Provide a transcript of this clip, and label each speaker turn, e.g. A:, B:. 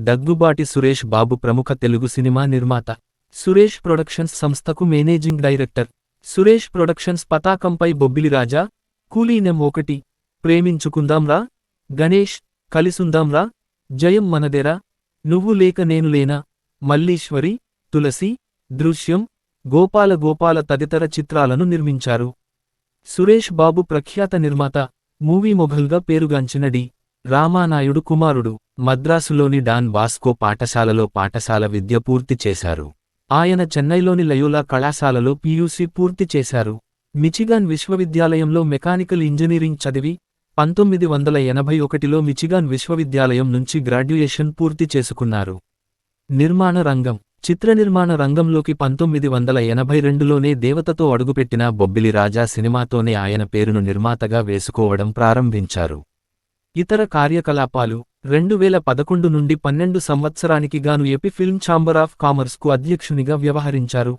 A: దగ్గుబాటి సురేష్ బాబు ప్రముఖ తెలుగు సినిమా నిర్మాత. సురేష్ ప్రొడక్షన్స్ సంస్థకు మేనేజింగ్ డైరెక్టర్. సురేష్ ప్రొడక్షన్స్ పతాకంపై బొబ్బిలి రాజా, కూలీ నెం 1, ప్రేమించుకుందాంరా, గణేష్, కలిసుందాంరా, జయం మనదేరా, నువ్వు లేక నేను లేనా, మల్లీశ్వరి, తులసి, దృశ్యం, గోపాల గోపాల తదితర చిత్రాలను నిర్మించారు. సురేష్ బాబు ప్రఖ్యాత నిర్మాత. మూవీ మొఘల్గా పేరుగాంచిన డి. రామానాయుడు కుమారుడు. మద్రాసులోని డాన్ బాస్కో పాఠశాలలో పాఠశాల విద్య పూర్తి చేశారు. ఆయన చెన్నైలోని లయోలా కళాశాలలో పీయూసీ పూర్తి చేశారు. మిచిగాన్ విశ్వవిద్యాలయంలో మెకానికల్ ఇంజనీరింగ్ చదివి 1981లో మిచిగాన్ విశ్వవిద్యాలయం నుంచి గ్రాడ్యుయేషన్ పూర్తి చేసుకున్నారు. నిర్మాణ రంగం. చిత్ర నిర్మాణ రంగంలోకి 1982లోనే దేవతతో అడుగుపెట్టిన బొబ్బిలి రాజా సినిమాతోనే ఆయన పేరును నిర్మాతగా వేసుకోవడం ప్రారంభించారు. ఇతర కార్యకలాపాలు. 2011 నుండి 12 సంవత్సరానికి గాను ఏపీ ఫిల్మ్ ఛాంబర్ ఆఫ్ కామర్స్కు అధ్యక్షునిగా వ్యవహరించారు.